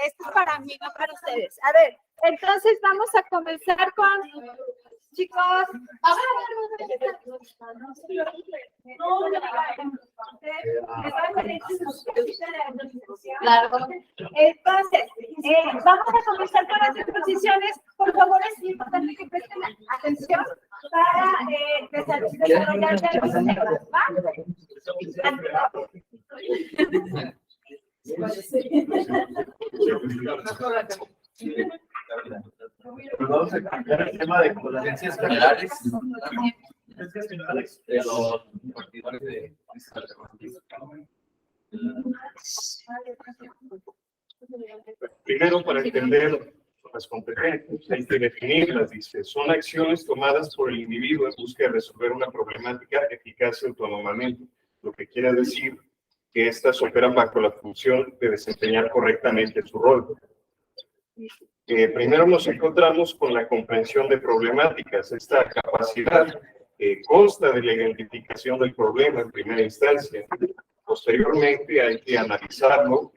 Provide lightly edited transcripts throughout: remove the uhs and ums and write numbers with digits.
esto es para mí, no para ustedes. A ver, entonces vamos a comenzar con, chicos, entonces, vamos a comenzar con las exposiciones. Por favor, es importante que presten atención para desarrollar los temas, ¿va? Vamos a cambiar el tema de competencias generales de los partidarios de Primero, para entender las competencias, hay que definirlas. Dice, son acciones tomadas por el individuo en busca de resolver una problemática eficaz y autónomamente, lo que quiere decir que éstas operan bajo la función de desempeñar correctamente su rol. Primero nos encontramos con la comprensión de problemáticas. Esta capacidad consta de la identificación del problema en primera instancia. Posteriormente hay que analizarlo,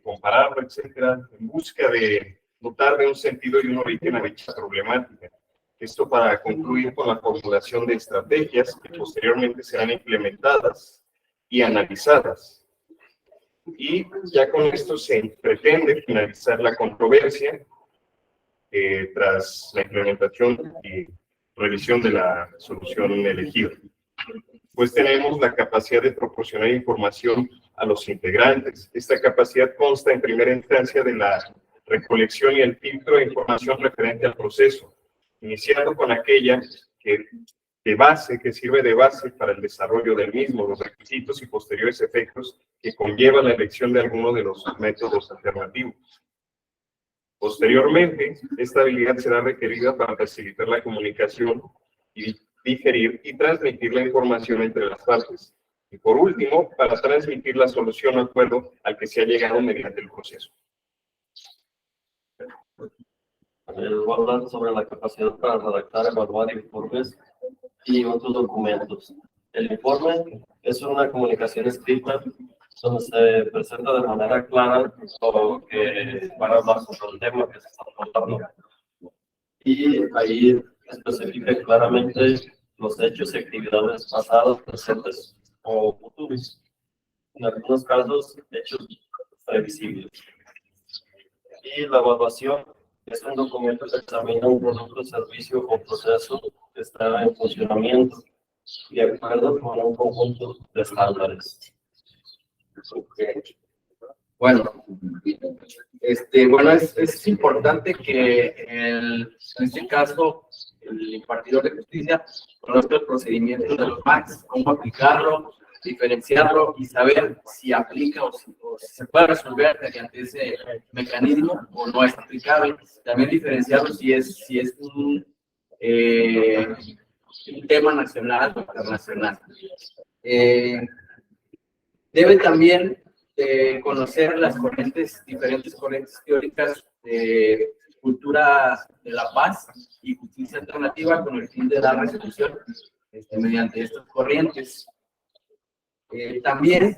compararlo, etcétera, en busca de dotar de un sentido y un origen a dicha problemática. Esto para concluir con la formulación de estrategias que posteriormente serán implementadas y analizadas. Y ya con esto se pretende finalizar la controversia tras la implementación y revisión de la solución elegida. Pues tenemos la capacidad de proporcionar información a los integrantes. Esta capacidad consta en primera instancia de la recolección y el filtro de información referente al proceso, iniciando con aquella que sirve de base para el desarrollo del mismo, los requisitos y posteriores efectos que conlleva la elección de alguno de los métodos alternativos. Posteriormente, esta habilidad será requerida para facilitar la comunicación y digerir y transmitir la información entre las partes. Y por último, para transmitir la solución o acuerdo al que se ha llegado mediante el proceso. Voy a hablar sobre la capacidad para redactar, evaluar informes y otros documentos. El informe es una comunicación escrita donde se presenta de manera clara lo que van a hablar sobre el tema que se está tratando. Y ahí especifica claramente los hechos y actividades pasadas, presentes o futuros. En algunos casos, hechos previsibles. Y la evaluación es un documento que examina un producto, servicio o proceso que está en funcionamiento de acuerdo con un conjunto de estándares. Bueno, es importante que en este caso el impartidor de justicia conozca el procedimiento de los MACs, cómo aplicarlo, diferenciarlo y saber si aplica o si se puede resolver mediante ese mecanismo o no es aplicable. También diferenciarlo si es un tema nacional o internacional. Debe también conocer las diferentes corrientes teóricas de cultura de la paz y justicia alternativa con el fin de dar resolución mediante estas corrientes. También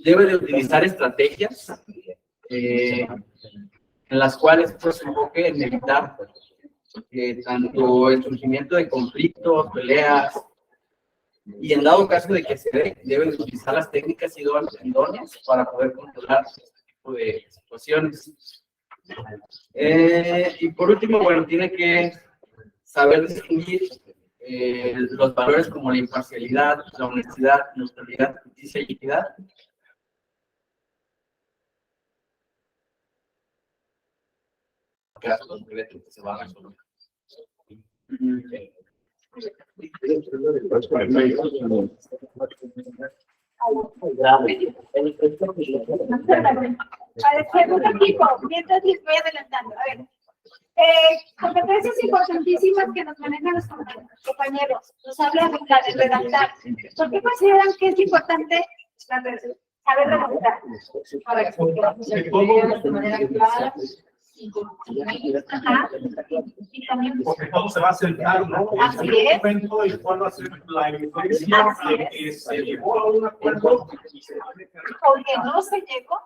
debe de utilizar estrategias en las cuales se enfoque en evitar tanto el surgimiento de conflictos, peleas, y en dado caso de que se dé, deben utilizar las técnicas idóneas para poder controlar este tipo de situaciones. Y por último, bueno, tiene que saber distinguir los valores como la imparcialidad, la honestidad, neutralidad, justicia y equidad. Caso concreto que se va a resolver. Segundo equipo, mientras les voy adelantando. A ver, competencias importantísimas que nos manejan los compañeros. Nos habla de redactar. ¿Por qué consideran que es importante saber redactar? Para que se pueda de manera clara. Ajá. Y también, porque todo se va a sentar, ¿no? Así es. Y cuándo hacer la evidencia de que se llegó a un acuerdo porque no se llegó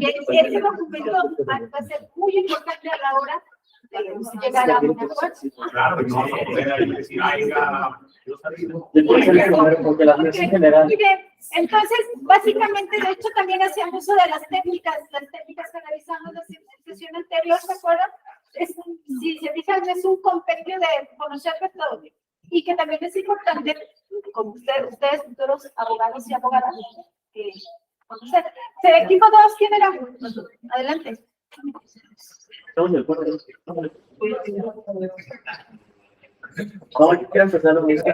Ese documento va a ser muy importante a la hora de llegar a un acuerdo. Claro, no poder decir, Porque la pieza en general. Muy bien. Entonces, básicamente, de hecho, también hacían uso de las técnicas que analizamos en la sesión anterior, ¿se acuerdan? Si se fijan, es un compendio de conocer de todo. Y que también es importante, como ustedes futuros abogados y abogadas, conocer. Equipo 2, ¿quién era? Adelante. Estamos de acuerdo. No, yo quiero empezar lo mismo.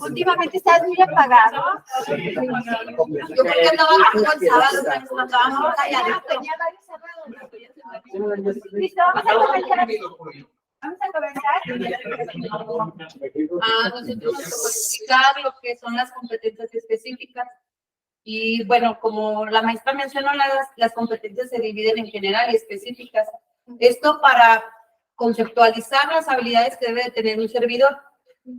Últimamente estás muy apagado. Yo creo que andaba cansada, andábamos callados. Listo, vamos a comenzar. Vamos a comenzar. Nosotros vamos a explicar lo que son las competencias específicas. Y bueno, como la maestra mencionó, las competencias se dividen en general y específicas. Esto para conceptualizar las habilidades que debe de tener un servidor.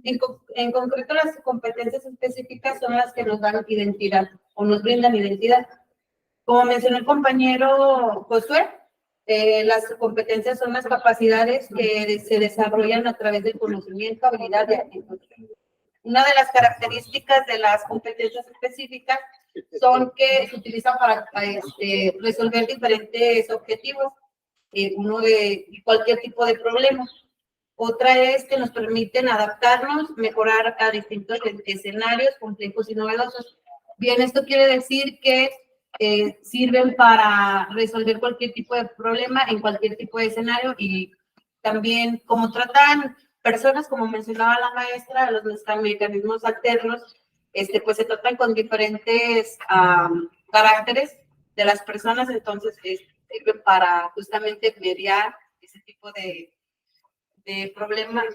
En concreto, las competencias específicas son las que nos dan identidad o nos brindan identidad. Como mencionó el compañero Josué, las competencias son las capacidades que se desarrollan a través del conocimiento, habilidad y actitud. Una de las características de las competencias específicas son que se utilizan para resolver diferentes objetivos, uno de cualquier tipo de problema. Otra es que nos permiten adaptarnos, mejorar a distintos escenarios complejos y novedosos. Bien, esto quiere decir que sirven para resolver cualquier tipo de problema en cualquier tipo de escenario y también como tratan personas, como mencionaba la maestra, los mecanismos alternos, pues se tratan con diferentes caracteres de las personas, entonces sirven para justamente mediar ese tipo de problemas,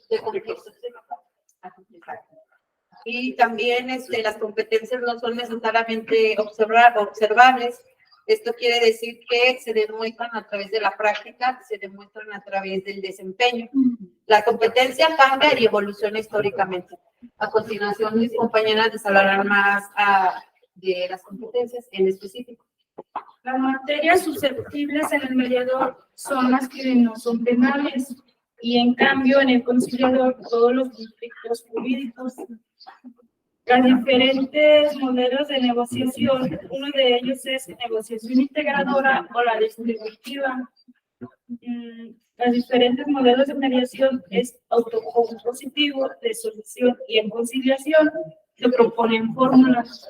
de conflictos. Y también las competencias no son necesariamente observables. Esto quiere decir que se demuestran a través de la práctica, se demuestran a través del desempeño. La competencia cambia y evoluciona históricamente. A continuación, mis compañeras les hablarán más de las competencias en específico. Las materias susceptibles en el mediador son las que no son penales y en cambio en el conciliador todos los conflictos jurídicos. Los diferentes modelos de negociación, uno de ellos es negociación integradora o la distributiva. Los diferentes modelos de mediación es autocompositivo, de solución y en conciliación se proponen fórmulas.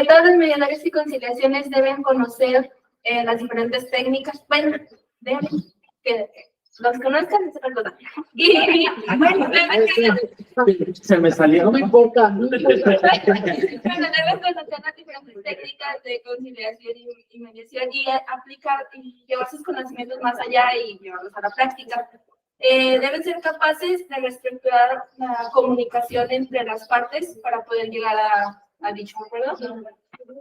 Todos los mediadores y conciliaciones deben conocer las diferentes técnicas. Bueno, que los conozcan, se recuerdan. Y bueno, Se me salió. No me importa. deben conocer las diferentes técnicas de conciliación y mediación y aplicar y llevar sus conocimientos más allá y llevarlos a la práctica. Deben ser capaces de reestructurar la comunicación entre las partes para poder llegar a dicho acuerdo.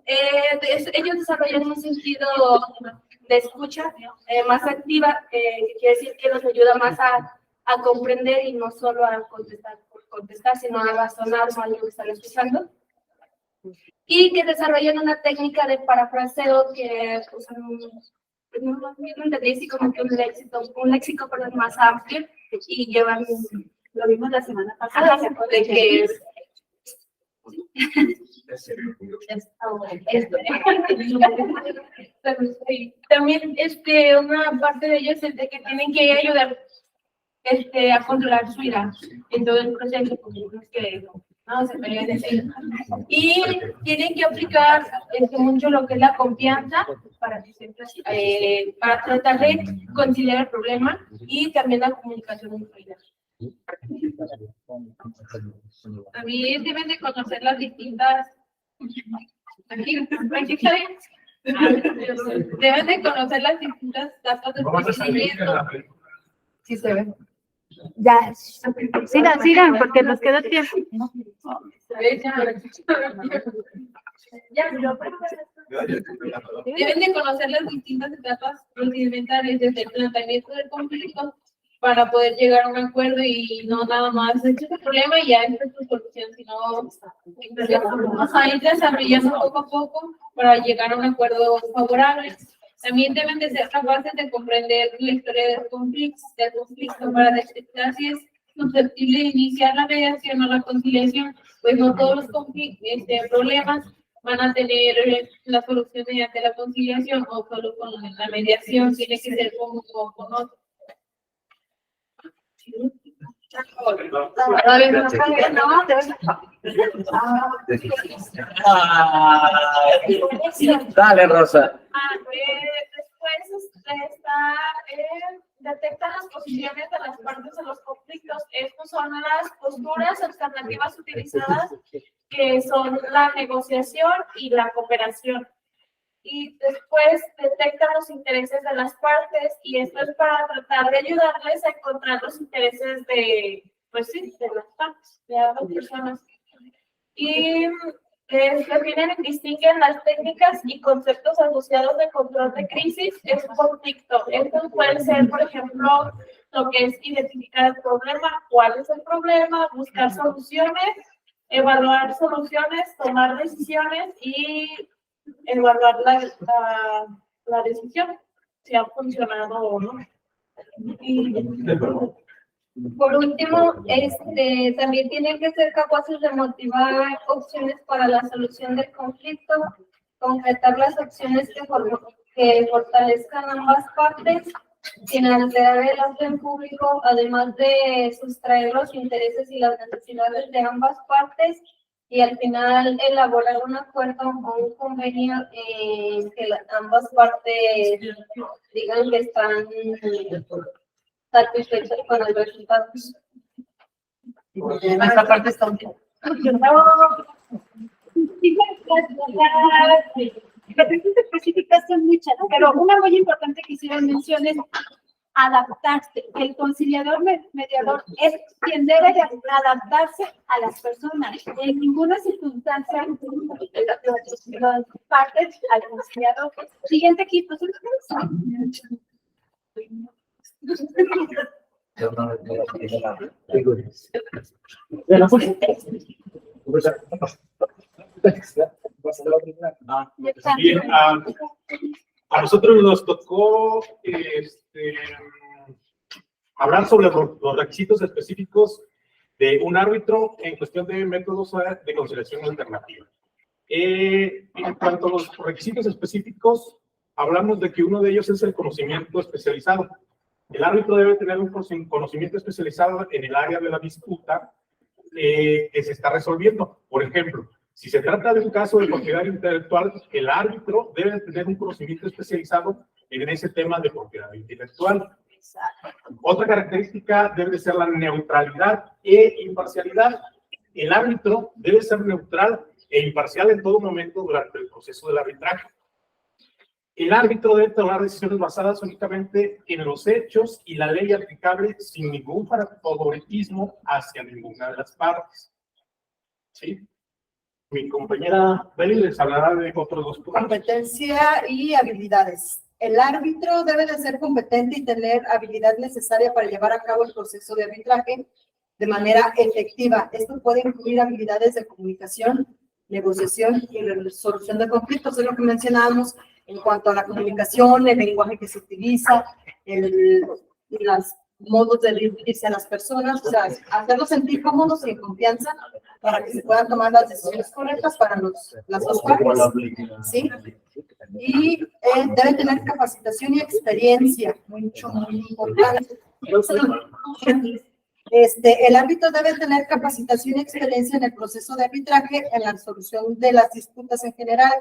Ellos desarrollan un sentido de escucha más activa, que quiere decir que nos ayuda más a comprender y no solo a contestar por contestar, sino a razonar más lo que están escuchando. Y que desarrollan una técnica de parafraseo que usan no entendí si como que un léxico perdón, más amplio y llevan, lo vimos la semana pasada, de que También una parte de ellos es de que tienen que ayudar a controlar su ira en todo el proceso, que no se podría decir. Y tienen que aplicar mucho lo que es la confianza para tratar de conciliar el problema y también la comunicación fluida. También deben de conocer las distintas. Aquí está bien. Deben de conocer las distintas etapas del procedimiento. Sí se ve. Ya, sigan, porque nos queda tiempo. Deben de conocer las distintas etapas procedimentales desde el planteamiento del conflicto para poder llegar a un acuerdo y no nada más este es el problema y ya esta es tu solución, sino vamos a ir desarrollando poco a poco para llegar a un acuerdo favorable. También deben de ser capaces de comprender la historia del conflicto para detectar si es susceptible de iniciar la mediación o la conciliación, pues no todos los problemas van a tener la solución mediante la conciliación o solo con la mediación, tiene que ser con otro. Dale, Rosa. Después detectan las posiciones de las partes de los conflictos. Estas son las posturas alternativas utilizadas, que son la negociación y la cooperación. Y después detectan los intereses de las partes, y esto es para tratar de ayudarles a encontrar los intereses de, pues sí, de las partes, de ambas personas. Y definen y distinguen las técnicas y conceptos asociados de control de crisis en un conflicto. Estos pueden ser, por ejemplo, lo que es identificar el problema, cuál es el problema, buscar soluciones, evaluar soluciones, tomar decisiones y evaluar la decisión, si ha funcionado o no. Por último, también tienen que ser capaces de motivar opciones para la solución del conflicto, concretar las opciones que fortalezcan ambas partes, sin alterar el orden público, además de sustraer los intereses y las necesidades de ambas partes, y al final elaborar un acuerdo o un convenio que ambas partes digan que están satisfechos con el resultado. Esta parte está bien. Las reglas específicas son muchas, pero una muy importante que hicieron mención es adaptarse. El conciliador mediador es quien debe de adaptarse a las personas. En ninguna circunstancia las partes al conciliador. Siguiente equipo. Bien, a nosotros nos tocó hablar sobre los requisitos específicos de un árbitro en cuestión de métodos de conciliación alternativa. En cuanto a los requisitos específicos, hablamos de que uno de ellos es el conocimiento especializado. El árbitro debe tener un conocimiento especializado en el área de la disputa que se está resolviendo. Por ejemplo, si se trata de un caso de propiedad intelectual, el árbitro debe tener un conocimiento especializado en ese tema de propiedad intelectual. Otra característica debe ser la neutralidad e imparcialidad. El árbitro debe ser neutral e imparcial en todo momento durante el proceso del arbitraje. El árbitro debe tomar decisiones basadas únicamente en los hechos y la ley aplicable sin ningún favoritismo hacia ninguna de las partes. ¿Sí? Mi compañera Beli les hablará de otros dos puntos. Competencia y habilidades. El árbitro debe de ser competente y tener habilidad necesaria para llevar a cabo el proceso de arbitraje de manera efectiva. Esto puede incluir habilidades de comunicación, negociación y resolución de conflictos. Es lo que mencionábamos en cuanto a la comunicación, el lenguaje que se utiliza, los modos de dirigirse a las personas, o sea, hacerlos sentir cómodos y en confianza para que se puedan tomar las decisiones correctas para las dos partes. ¿Sí? Y debe tener capacitación y experiencia, muy importante. El árbitro debe tener capacitación y experiencia en el proceso de arbitraje, en la resolución de las disputas en general.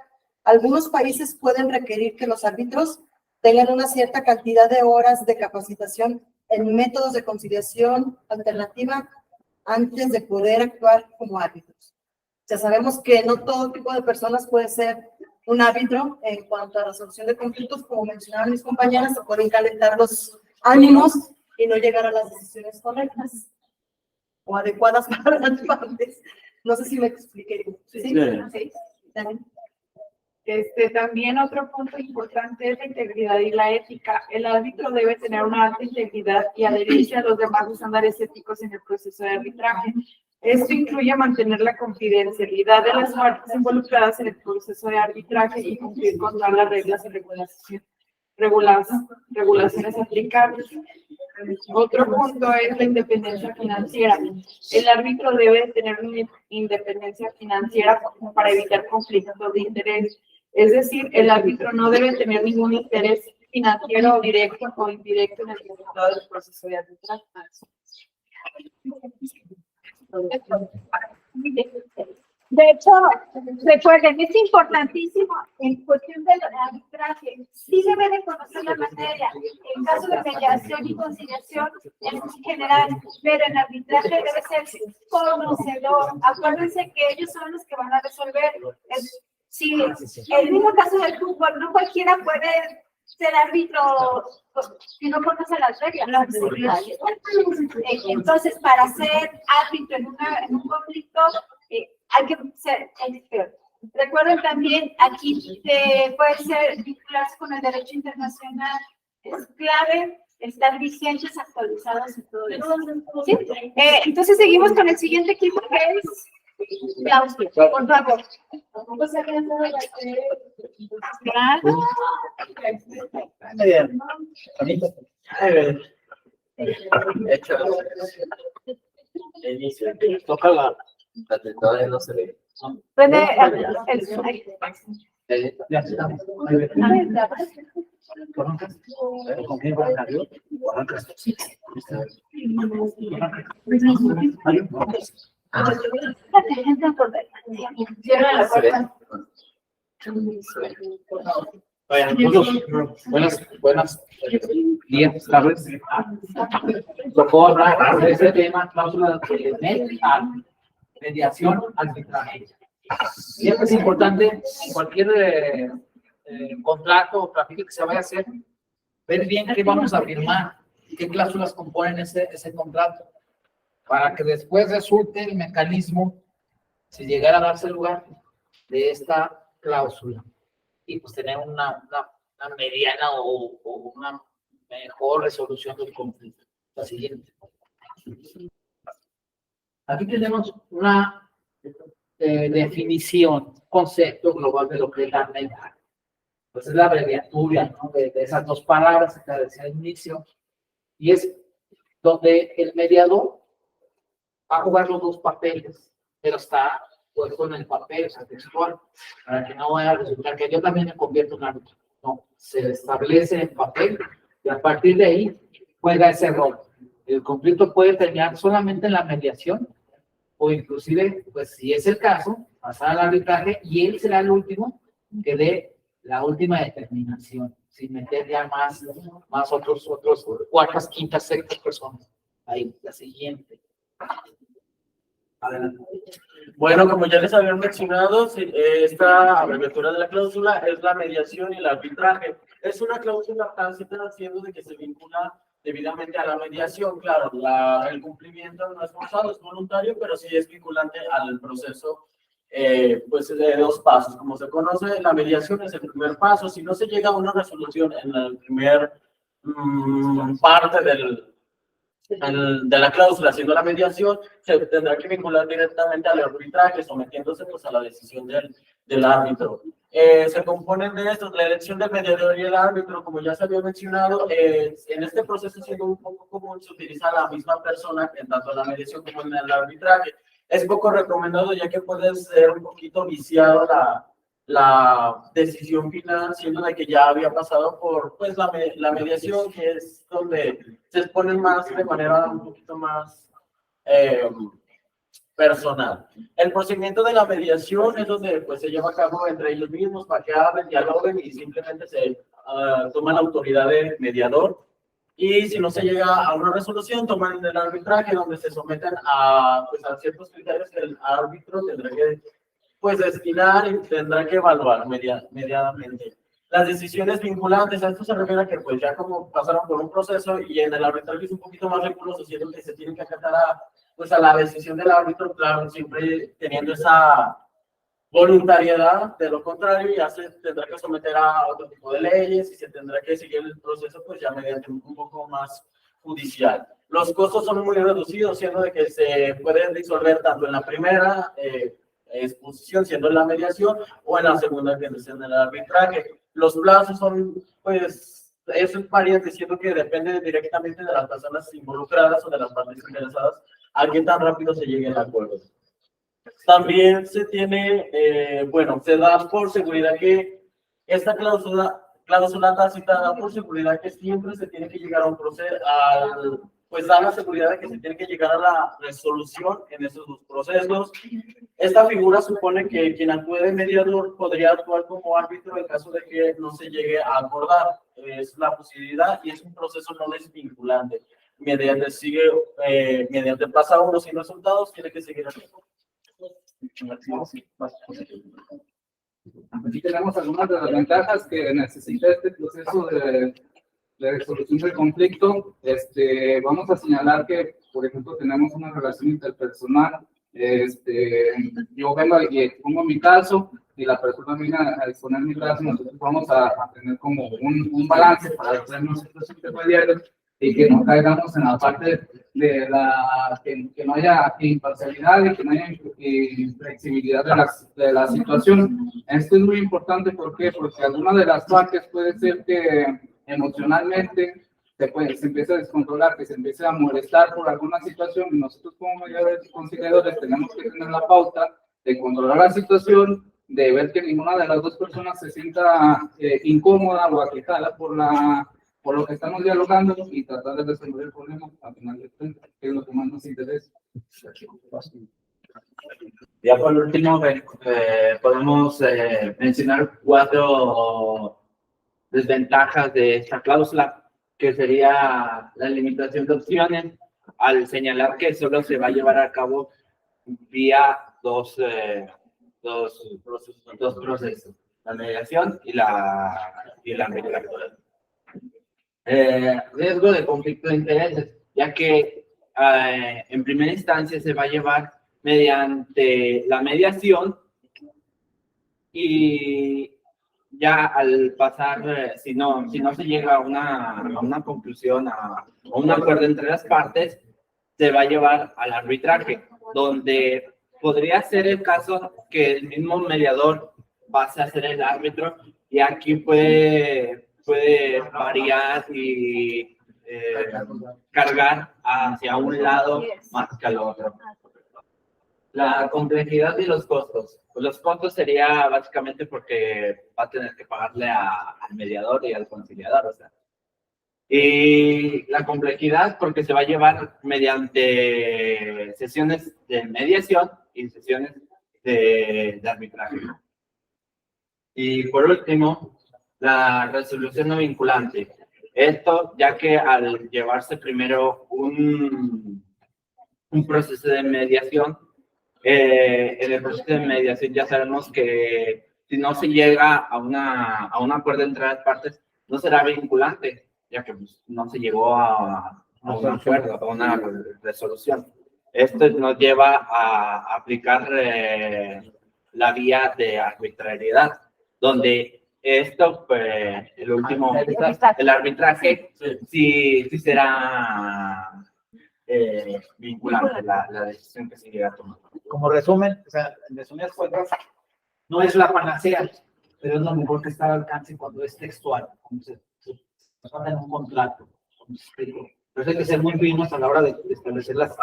Algunos países pueden requerir que los árbitros tengan una cierta cantidad de horas de capacitación en métodos de conciliación alternativa antes de poder actuar como árbitros. Ya sabemos que no todo tipo de personas puede ser un árbitro. En cuanto a resolución de conflictos, como mencionaban mis compañeras, se pueden calentar los ánimos y no llegar a las decisiones correctas o adecuadas para las partes. No sé si me expliqué. ¿Sí? Sí. ¿También? También otro punto importante es la integridad y la ética. El árbitro debe tener una alta integridad y adherencia a los demás estándares éticos en el proceso de arbitraje. Esto incluye mantener la confidencialidad de las partes involucradas en el proceso de arbitraje y cumplir con todas las reglas y regulaciones aplicables. Otro punto es la independencia financiera. El árbitro debe tener una independencia financiera para evitar conflictos de interés. Es decir, el árbitro no debe tener ningún interés financiero directo o indirecto en el resultado del proceso de arbitraje. De hecho, recuerden, es importantísimo en cuestión del arbitraje, sí debe de conocer la materia, en caso de mediación y conciliación en general, pero en arbitraje debe ser conocedor. Acuérdense que ellos son los que van a resolver. Si el mismo caso del fútbol, no cualquiera puede ser árbitro si no conoce las reglas. Entonces, para ser árbitro en un conflicto, hay que ser expert. Recuerden también, aquí puede ser vincularse con el derecho internacional. Es clave estar vigentes, actualizados y todo eso. ¿Sí? Entonces, seguimos con el siguiente equipo que es Claudia, por favor. Toca la. Todavía no se ve. Ya estamos. ¿Con quién va a salir? Cierra la puerta. Buenas días, tardes. Tocó hablar de ese tema, cláusula de mediación arbitraje. Siempre es importante en cualquier contrato o tráfico que se vaya a hacer, ver bien qué vamos a firmar, qué cláusulas componen ese contrato, para que después resulte el mecanismo, si llegara a darse lugar, de esta cláusula. Y pues tener una mediana o una mejor resolución del conflicto. La siguiente. Aquí tenemos una definición, concepto global de lo que es la mediación. Pues es la abreviatura, ¿no? de esas dos palabras que decía al inicio, y es donde el mediador va a jugar los dos papeles, pero está puesto en el papel, o sea, textual, para que no vaya a resultar que yo también me convierto en árbitro. No, se establece en papel y a partir de ahí juega ese rol. El conflicto puede terminar solamente en la mediación o inclusive, pues si es el caso, pasar al arbitraje y él será el último que dé la última determinación, sin meter ya más otros cuartas, quintas, sextas personas. Ahí, la siguiente. Adelante. Bueno, como ya les habían mencionado, esta abreviatura de la cláusula es la mediación y el arbitraje. Es una cláusula tácita haciendo de que se vincula debidamente a la mediación. Claro, el cumplimiento no es forzado, es voluntario, pero sí es vinculante al proceso pues de dos pasos. Como se conoce, la mediación es el primer paso. Si no se llega a una resolución en la primera parte de la cláusula, haciendo la mediación, se tendrá que vincular directamente al arbitraje, sometiéndose pues a la decisión del árbitro. Se componen de estos, la elección del mediador y el árbitro, como ya se había mencionado. En este proceso, siendo un poco común, se utiliza la misma persona en tanto en la mediación como en el arbitraje. Es poco recomendado, ya que puede ser un poquito viciado la decisión final, siendo de que ya había pasado por pues la mediación, que es donde se exponen más de manera un poquito más personal. El procedimiento de la mediación es donde pues se lleva a cabo entre ellos mismos para que hablen, dialoguen y simplemente se toma la autoridad de mediador. Y si no se llega a una resolución, toman el arbitraje, donde se someten a ciertos criterios que el árbitro tendrá que pues destinar y tendrá que evaluar mediadamente. Las decisiones vinculantes, a esto se refiere a que pues ya como pasaron por un proceso y en el arbitraje es un poquito más riguroso, siendo que se tiene que acatar a la decisión del árbitro, claro, siempre teniendo esa voluntariedad, de lo contrario ya se tendrá que someter a otro tipo de leyes y se tendrá que seguir el proceso pues ya mediante un poco más judicial. Los costos son muy reducidos, siendo de que se pueden disolver tanto en la primera exposición, siendo en la mediación, o en la segunda, que es en el arbitraje. Los plazos son, pues, es variante, siendo que depende directamente de las personas involucradas o de las partes interesadas, a qué tan rápido se llegue al acuerdo. También se tiene, bueno, se da por seguridad que esta cláusula tácita da por seguridad que siempre se tiene que llegar a un proceso, pues da la seguridad de que se tiene que llegar a la resolución en esos dos procesos. Esta figura supone que quien actúe de mediador podría actuar como árbitro en caso de que no se llegue a acordar. Es la posibilidad y es un proceso no desvinculante. Mediante pasa uno sin resultados, tiene que seguir así. Aquí tenemos algunas de las ventajas que necesita este proceso de resolución del conflicto. Vamos a señalar que, por ejemplo, tenemos una relación interpersonal. Yo vengo y expongo mi caso y la persona viene a exponer mi caso. Nosotros vamos a tener como un balance para hacernos estos intermediarios y que no caigamos en la parte de que no haya imparcialidad y que no haya flexibilidad de la situación. Esto es muy importante, ¿por qué? Porque alguna de las partes puede ser que emocionalmente se empiece a descontrolar, que se empiece a molestar por alguna situación, y nosotros como mediadores y conciliadores tenemos que tener la pauta de controlar la situación, de ver que ninguna de las dos personas se sienta incómoda o aquejada por lo que estamos dialogando y tratar de resolver el problema al final del tiempo, que es lo que más nos interesa. Ya por último, podemos mencionar 4 desventajas de esta cláusula, que sería la limitación de opciones, al señalar que solo se va a llevar a cabo vía dos procesos, la mediación y la arbitraje. Riesgo de conflicto de intereses, ya que en primera instancia se va a llevar mediante la mediación y ya al pasar, si no se llega a una conclusión, a un acuerdo entre las partes, se va a llevar al arbitraje, donde podría ser el caso que el mismo mediador pase a ser el árbitro, y aquí puede variar y cargar hacia un lado más que al otro. La complejidad y los costos. Pues los costos sería básicamente porque va a tener que pagarle al mediador y al conciliador, o sea. Y la complejidad porque se va a llevar mediante sesiones de mediación y sesiones de arbitraje. Y por último, la resolución no vinculante. Esto ya que al llevarse primero un proceso de mediación, en el proceso de mediación ya sabemos que si no se llega a un acuerdo entre las partes, no será vinculante, ya que pues, no se llegó a un acuerdo, a una resolución. Esto nos lleva a aplicar la vía de arbitrariedad, donde esto, pues, el arbitraje, sí será vinculante la decisión que se llega a tomar. Como resumen, o sea, en resumidas cuentas, no es la panacea, pero es lo mejor que está al alcance cuando es textual, como se pasa en un contrato. Pero hay que ser muy finos a la hora de establecer las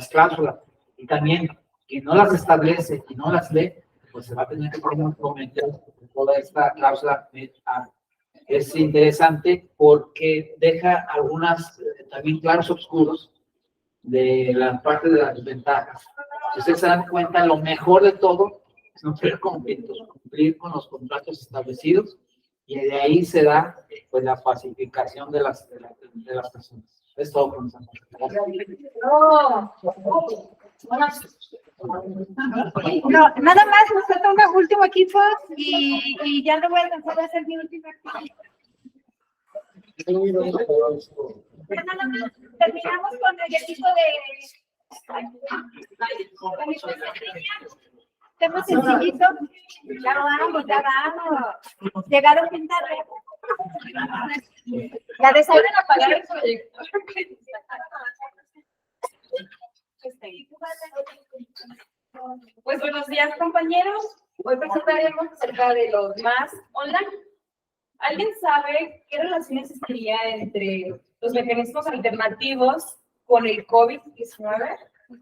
cláusulas, y también quien no las establece y no las lee, pues se va a tener que cometer toda esta cláusula. Es interesante porque deja algunas también claros oscuros de la parte de las desventajas. Si ustedes se dan cuenta, lo mejor de todo es no tener conflictos, cumplir con los contratos establecidos, y de ahí se da pues la pacificación de las personas. Es todo, profesor. No, nada más, nos falta un último equipo y ya no voy a alcanzar a hacer mi última actividad. Ya nada más terminamos con el equipo de... Tema sencillito. Ya vamos, ya vamos. Llegaron bien tarde. La de salir a pagar el proyecto. Pues buenos días, compañeros. Hoy presentaremos acerca de los MAS online. ¿Alguien sabe qué relación existiría entre los mecanismos alternativos con el COVID-19?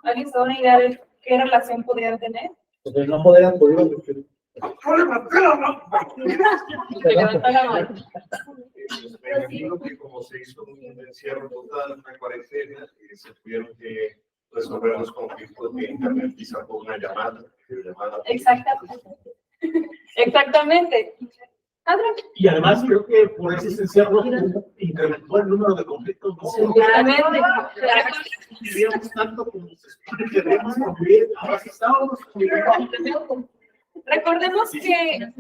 ¿Alguien sabe una idea de qué relación podrían tener? Porque no podrían poder. Levanta la mano. Me imagino que como se hizo un encierro total, una cuarentena, se tuvieron que resolver los conflictos de internet, quizá por una llamada. Exactamente. Exactamente. Y además creo que por ese encierro incrementó el número de conflictos. ¿No? Vivíamos tanto como se supone que debemos convivir, ahora sí estábamos conviviendo. Recordemos que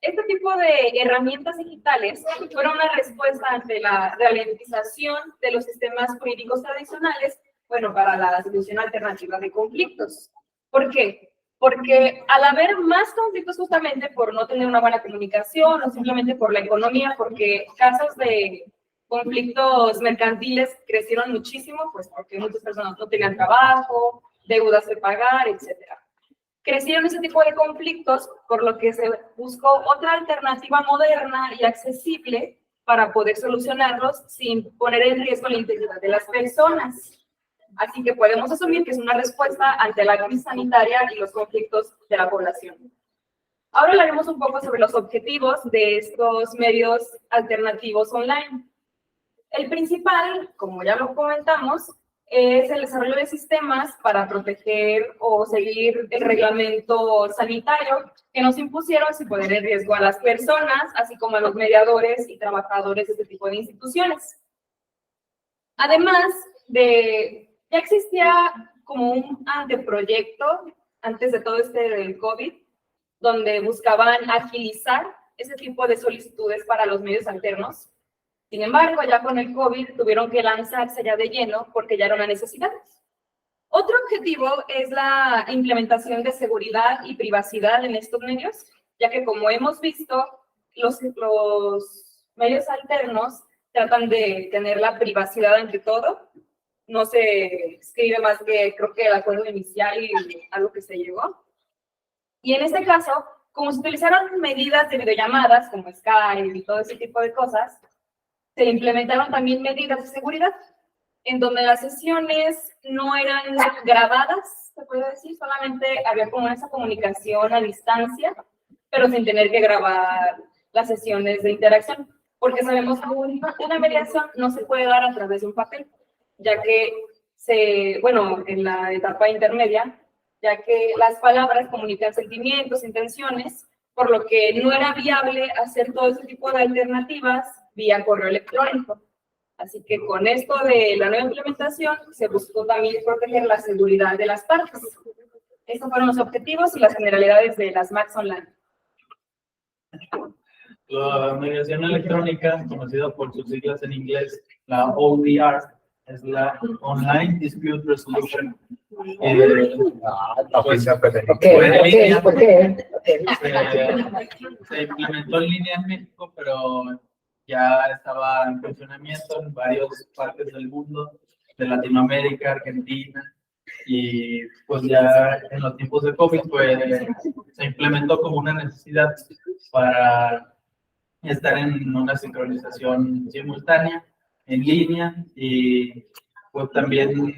este tipo de herramientas digitales fueron una respuesta ante la ralentización de los sistemas jurídicos tradicionales, bueno, para la solución alternativa de conflictos. ¿Por qué? Porque al haber más conflictos justamente por no tener una buena comunicación o simplemente por la economía, porque casos de conflictos mercantiles crecieron muchísimo, pues porque muchas personas no tenían trabajo, deudas que pagar, etcétera. Crecieron ese tipo de conflictos, por lo que se buscó otra alternativa moderna y accesible para poder solucionarlos sin poner en riesgo la integridad de las personas. Así que podemos asumir que es una respuesta ante la crisis sanitaria y los conflictos de la población. Ahora hablaremos un poco sobre los objetivos de estos medios alternativos online. El principal, como ya lo comentamos, es el desarrollo de sistemas para proteger o seguir el reglamento sanitario que nos impusieron sin poner en riesgo a las personas, así como a los mediadores y trabajadores de este tipo de instituciones. Además ya existía como un anteproyecto antes de todo del COVID, donde buscaban agilizar ese tipo de solicitudes para los medios alternos. Sin embargo, ya con el COVID tuvieron que lanzarse ya de lleno porque ya era una necesidad. Otro objetivo es la implementación de seguridad y privacidad en estos medios, ya que como hemos visto, los medios alternos tratan de tener la privacidad ante todo. No se escribe más que, creo que el acuerdo inicial y a lo que se llegó. Y en este caso, como se utilizaron medidas de videollamadas, como Skype y todo ese tipo de cosas, se implementaron también medidas de seguridad, en donde las sesiones no eran grabadas, se puede decir, solamente había como esa comunicación a distancia, pero sin tener que grabar las sesiones de interacción, porque sabemos que una mediación no se puede dar a través de un papel, ya que en la etapa intermedia, ya que las palabras comunican sentimientos, intenciones, por lo que no era viable hacer todo ese tipo de alternativas vía correo electrónico. Así que con esto de la nueva implementación, se buscó también proteger la seguridad de las partes. Estos fueron los objetivos y las generalidades de las MACs online. La mediación electrónica, conocida por sus siglas en inglés, la ODR, es la Online Dispute Resolution. ¿Por qué? Se implementó en línea en México, pero ya estaba en funcionamiento en varias partes del mundo, de Latinoamérica, Argentina, y pues ya en los tiempos de COVID pues, se implementó como una necesidad para estar en una sincronización simultánea, en línea, y pues también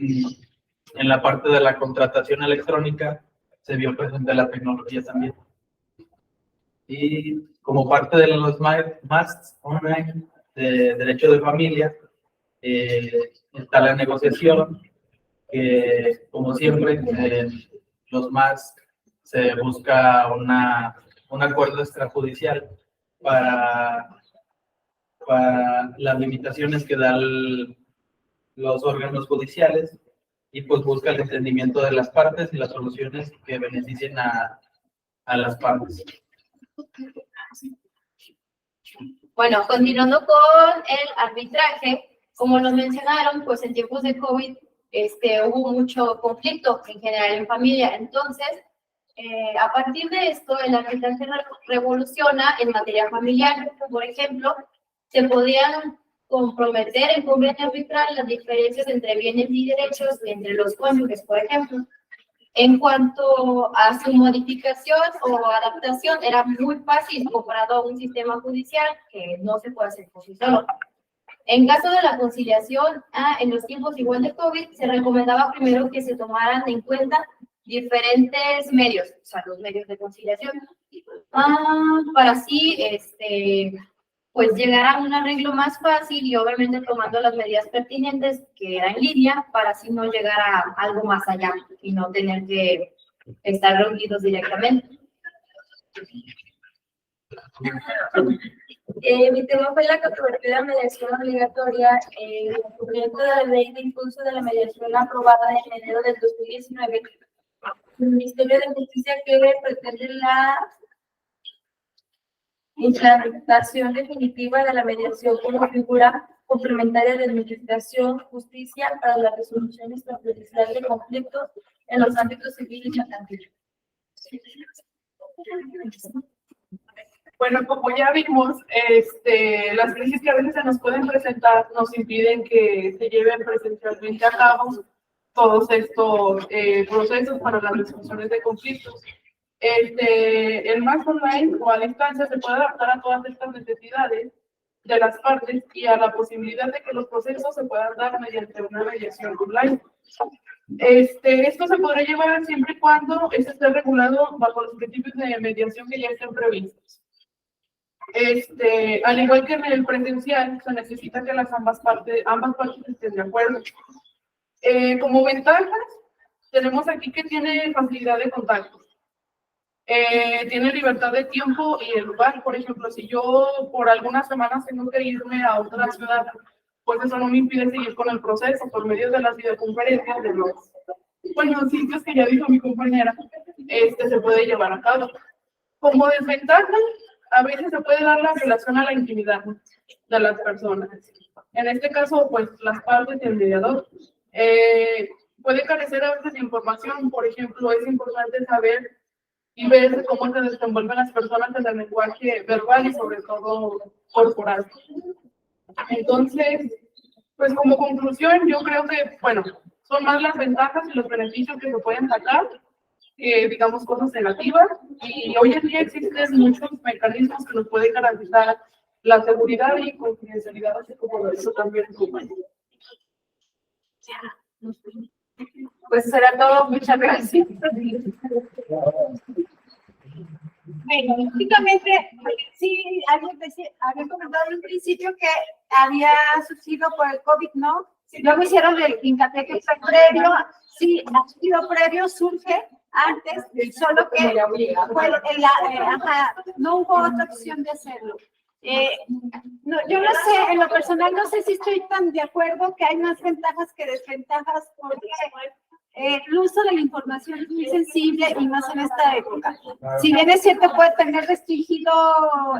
en la parte de la contratación electrónica se vio presente la tecnología también. Y como parte de los MACs online de derecho de familia, está la negociación, que como siempre, los MACs se busca un acuerdo extrajudicial para las limitaciones que dan los órganos judiciales y pues busca el entendimiento de las partes y las soluciones que beneficien a las partes. Bueno, continuando con el arbitraje, como lo mencionaron, pues en tiempos de COVID hubo mucho conflicto en general en familia. Entonces, a partir de esto, el arbitraje revoluciona en materia familiar. Por ejemplo, se podían comprometer en convenio arbitral las diferencias entre bienes y derechos entre los cónyuges, por ejemplo. En cuanto a su modificación o adaptación, era muy fácil comparado a un sistema judicial que no se puede hacer por sí solo. En caso de la conciliación, en los tiempos igual de COVID, se recomendaba primero que se tomaran en cuenta diferentes medios, o sea, los medios de conciliación, para así, pues llegar a un arreglo más fácil y obviamente tomando las medidas pertinentes que era en línea para así no llegar a algo más allá y no tener que estar reunidos directamente. Mi tema fue la cobertura de mediación obligatoria en el cumplimiento de la ley de impulso de la mediación aprobada en enero del 2019. El Ministerio de Justicia que pretende la implementación definitiva de la mediación como figura complementaria de administración, justicia para la resolución extrajudicial de conflictos en los ámbitos civil y mercantil. Bueno, como ya vimos, las crisis que a veces se nos pueden presentar nos impiden que se lleven presencialmente a cabo todos estos procesos para las resoluciones de conflictos. El MAX online o a distancia se puede adaptar a todas estas necesidades de las partes y a la posibilidad de que los procesos se puedan dar mediante una mediación online. Esto se podrá llevar siempre y cuando esté regulado bajo los principios de mediación que ya estén previstos. Al igual que en el presencial, se necesita que ambas partes estén de acuerdo. Como ventajas, tenemos aquí que tiene facilidad de contacto. Tiene libertad de tiempo y el lugar. Por ejemplo, si yo por algunas semanas tengo que irme a otra ciudad, pues eso no me impide seguir con el proceso por medio de las videoconferencias de los sitios que ya dijo mi compañera, se puede llevar a cabo. Como desventaja, a veces se puede dar la relación a la intimidad de las personas. En este caso, pues las partes y el mediador puede carecer a veces de información. Por ejemplo, es importante saber y ver cómo se desenvuelven las personas en el lenguaje verbal y sobre todo corporal. Entonces, pues como conclusión, yo creo que, son más las ventajas y los beneficios que se pueden sacar, digamos, cosas negativas, y hoy en día existen muchos mecanismos que nos pueden garantizar la seguridad y confidencialidad, así como lo hizo también tu compañero. Pues será todo, muchas gracias. Bueno, básicamente, sí, había comentado en un principio que había surgido por el COVID, ¿no? Luego hicieron el hincapié que fue previo, sí, ha sido previo, surge antes, solo que fue no hubo otra opción de hacerlo. No, yo no sé, en lo personal no sé si estoy tan de acuerdo que hay más ventajas que desventajas porque el uso de la información es muy sensible y más en esta época. Si bien es cierto puede tener restringido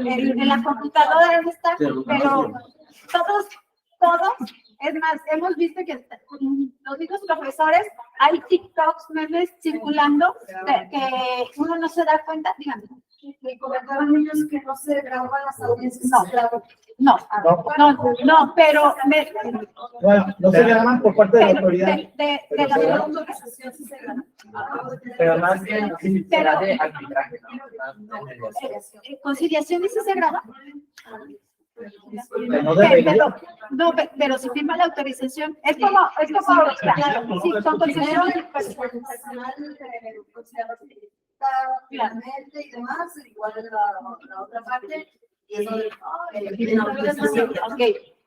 en la computadora, pero todos, es más, hemos visto que los mismos profesores, hay TikToks, memes circulando que uno no se da cuenta, díganme. Me comentaron ellos que no se graban las audiencias. No, pero bueno, no se graban por parte de la autoridad. De la autorización sí se graba. Pero más bien será de arbitraje, ¿Conciliación sí se graba? No, pero si firma la autorización, es como sí, con conciliación claramente y demás, igual en la otra parte, y eso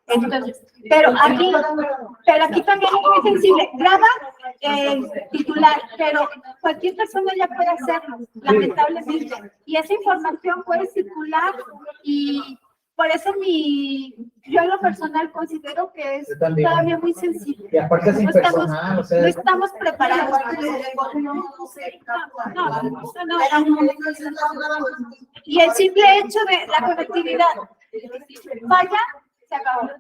entonces, pero aquí también es muy sensible. Graba el titular, pero cualquier persona ya puede hacerlo, lamentablemente. Y esa información puede circular y por eso yo en lo personal considero que es Yo también. todavía muy sensible. Y aparte es No estamos, impersonal, o sea, no estamos preparados. Y el simple hecho de la conectividad vaya, se acabó.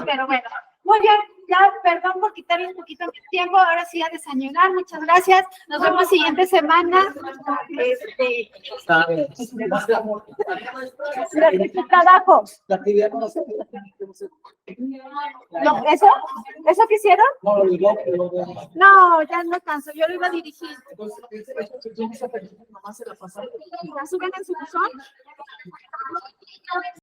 Pero bueno, muy bien, ya perdón por quitarle un poquito de tiempo, ahora sí a desayunar, muchas gracias, nos vemos siguiente semana. Tu trabajo. la actividad no sé. No, ¿eso que hicieron? No, ya no canso, yo lo iba a dirigir. ¿La suben en su buzón?